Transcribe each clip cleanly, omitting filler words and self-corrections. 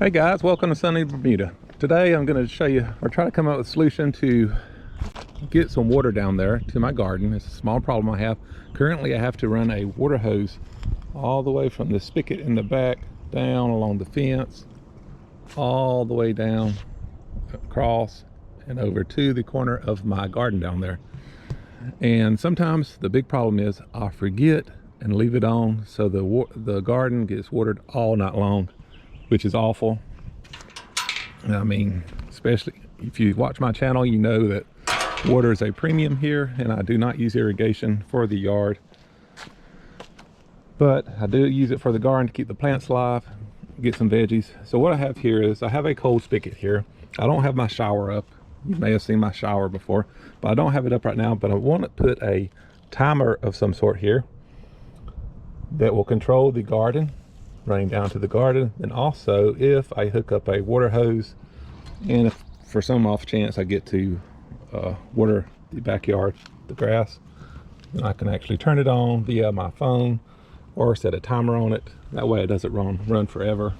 Hey guys, welcome to sunny Bermuda. Today I'm going to show you or try to come up with a solution to get some water down there to my garden. It's a small problem I have. Currently I have to run a water hose all the way from the spigot in the back down along the fence, all the way down across and over to the corner of my garden down there. And sometimes the big problem is I forget and leave it on, so the garden gets watered all night long, which is awful. I mean, especially if you watch my channel, you know that water is a premium here, and I do not use irrigation for the yard, but I do use it for the garden to keep the plants alive, get some veggies. So what I have here is I have a cold spigot here. I don't have my shower up. You may have seen my shower before, but I don't have it up right now. But I want to put a timer of some sort here that will control the garden, running down to the garden. And also, if I hook up a water hose and if for some off chance I get to water the backyard, the grass, then I can actually turn it on via my phone or set a timer on it. That way it doesn't run forever,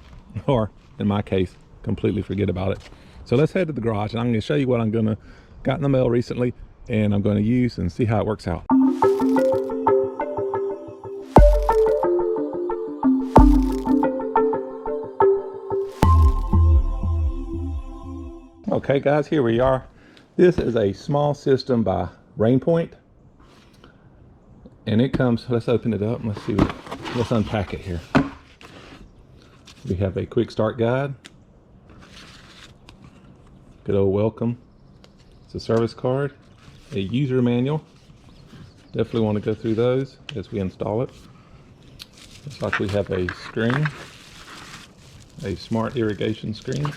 or in my case, completely forget about it. So let's head to the garage, and I'm going to show you what got in the mail recently, and I'm going to use and see how it works out. Okay guys, here we are. This is a small system by RainPoint, and it comes, let's open it up and let's unpack it here. We have a quick start guide, good old welcome. It's a service card, a user manual. Definitely want to go through those as we install it. Looks like we have a screen, a smart irrigation screen.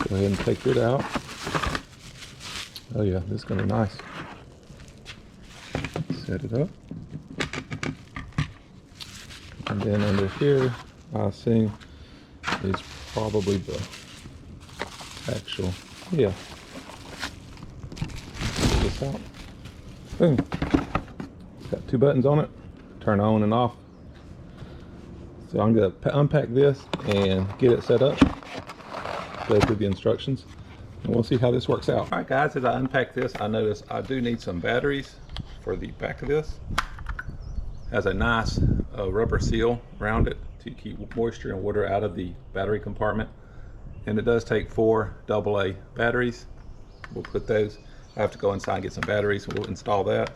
Go ahead and take it out. Oh yeah, this is going to be nice. Set it up. And then under here, I assume is probably the actual, yeah. Pull this out. Boom. It's got two buttons on it, turn on and off. So I'm going to unpack this and get it set up. Go through the instructions and we'll see how this works out. All right guys, as I unpack this, I notice I do need some batteries for the back of this. It has a nice rubber seal around it to keep moisture and water out of the battery compartment, and it does take 4 AA batteries. We'll put those, I have to go inside and get some batteries. We'll install that,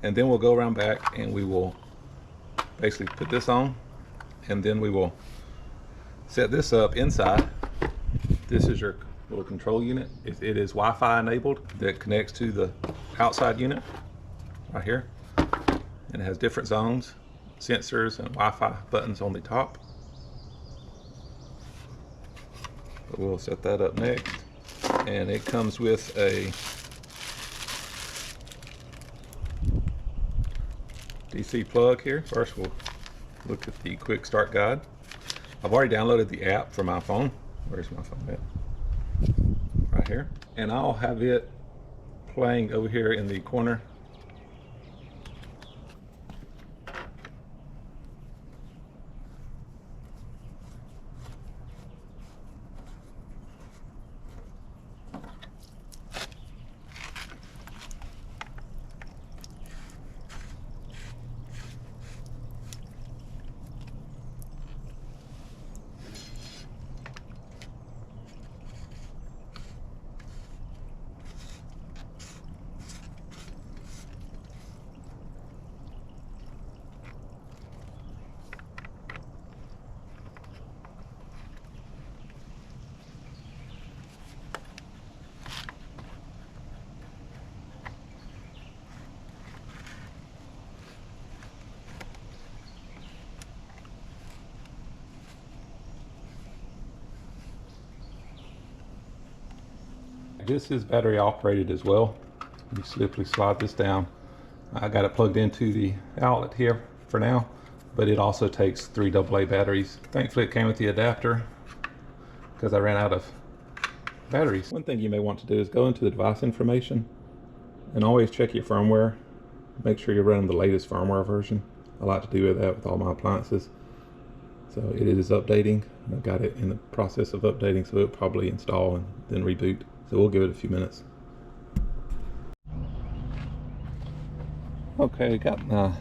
and then we'll go around back and we will basically put this on, and then we will set this up inside. This is your little control unit. It is Wi-Fi enabled, that connects to the outside unit right here. And it has different zones, sensors, and Wi-Fi buttons on the top. But we'll set that up next. And it comes with a DC plug here. First we'll look at the quick start guide. I've already downloaded the app for my phone. Where's my phone at? Right here. And I'll have it playing over here in the corner. This is battery operated as well. You simply slide this down. I got it plugged into the outlet here for now, but it also takes 3 AA batteries. Thankfully it came with the adapter because I ran out of batteries. One thing you may want to do is go into the device information and always check your firmware. Make sure you're running the latest firmware version. I like to do that with all my appliances. So it is updating. I got it in the process of updating, so it'll probably install and then reboot. So we'll give it a few minutes. Okay, got my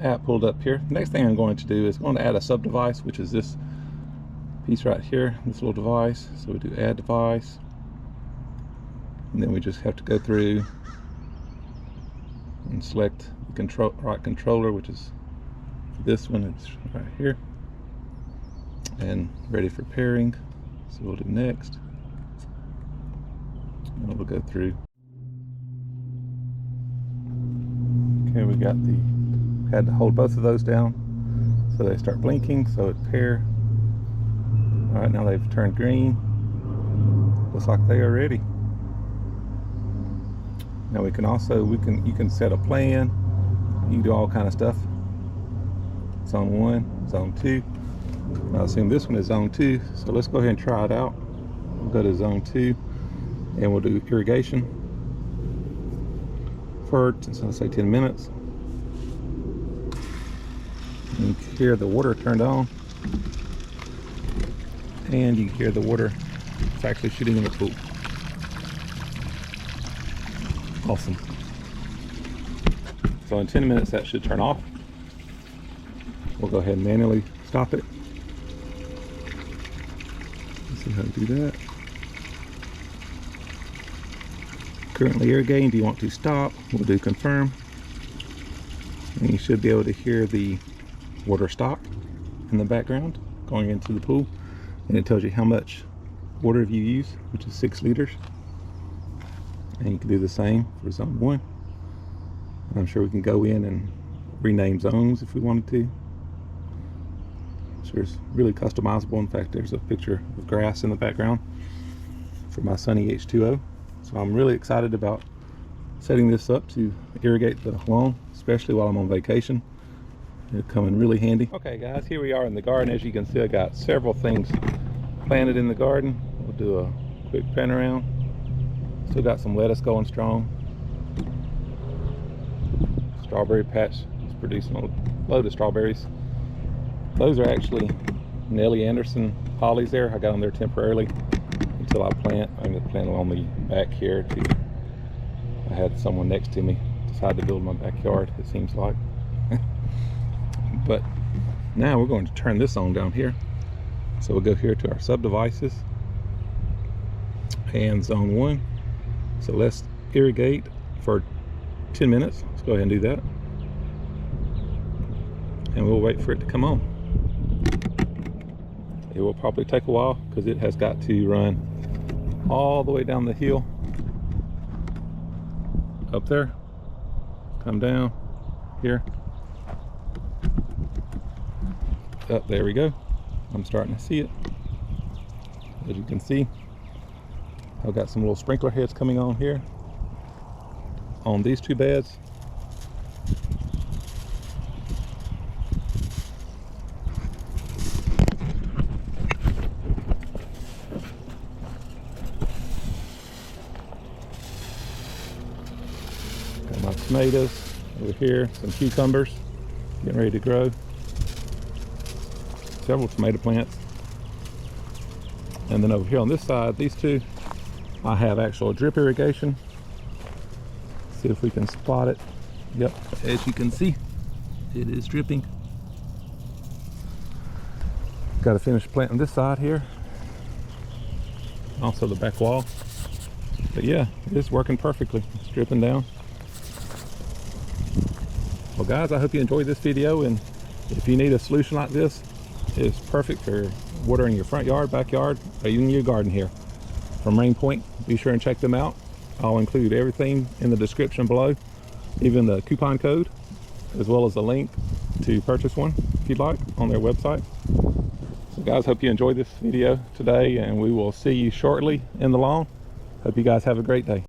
app pulled up here. Next thing I'm going to do is going to add a sub device, which is this piece right here, this little device. So we do add device, and then we just have to go through and select the right controller, which is this one. It's right here, and ready for pairing. So we'll do next, and we'll go through. Okay, we got had to hold both of those down so they start blinking, so it pair. All right, now they've turned green. Looks like they are ready. Now we can also, you can set a plan. You can do all kind of stuff. Zone 1, zone 2. I assume this one is zone 2, so let's go ahead and try it out. We'll go to zone 2 and we'll do irrigation for, so let's say 10 minutes. You can hear the water turned on, and you can hear the water. It's actually shooting in the pool. Awesome. So in 10 minutes that should turn off. We'll go ahead and manually stop it. Let's see how to do that. Currently irrigating. Do you want to stop? We'll do confirm. And you should be able to hear the water stop in the background going into the pool, and it tells you how much water you use, which is 6 liters. And you can do the same for zone 1. And I'm sure we can go in and rename zones if we wanted to. So it's really customizable. In fact, there's a picture of grass in the background for my Sunny H2O. So I'm really excited about setting this up to irrigate the lawn, especially while I'm on vacation. It'll come in really handy. Okay guys, here we are in the garden. As you can see, I got several things planted in the garden. We'll do a quick pan around. Still got some lettuce going strong. Strawberry patch is producing a load of strawberries. Those are actually Nellie Anderson hollies there. I got them there temporarily until I plant. I'm going to plant them on the back here too. I had someone next to me decide to build my backyard, it seems like. But now we're going to turn this on down here. So we'll go here to our sub devices and zone 1. So let's irrigate for 10 minutes. Let's go ahead and do that. And we'll wait for it to come on. It will probably take a while because it has got to run all the way down the hill. Up there, come down here. Up, there we go. I'm starting to see it. As you can see, I've got some little sprinkler heads coming on here on these 2 beds. Got my tomatoes over here, some cucumbers getting ready to grow. Several tomato plants. And then over here on this side, these 2, I have actual drip irrigation. See if we can spot it. Yep, as you can see, it is dripping. Got to finish planting this side here. Also the back wall. But yeah, it's working perfectly. It's dripping down. Well guys, I hope you enjoyed this video, and if you need a solution like this, it's perfect for watering your front yard, backyard, or even your garden here. From RainPoint, be sure and check them out. I'll include everything in the description below, even the coupon code, as well as a link to purchase one if you'd like on their website. So guys, hope you enjoyed this video today, and we will see you shortly in the lawn. Hope you guys have a great day.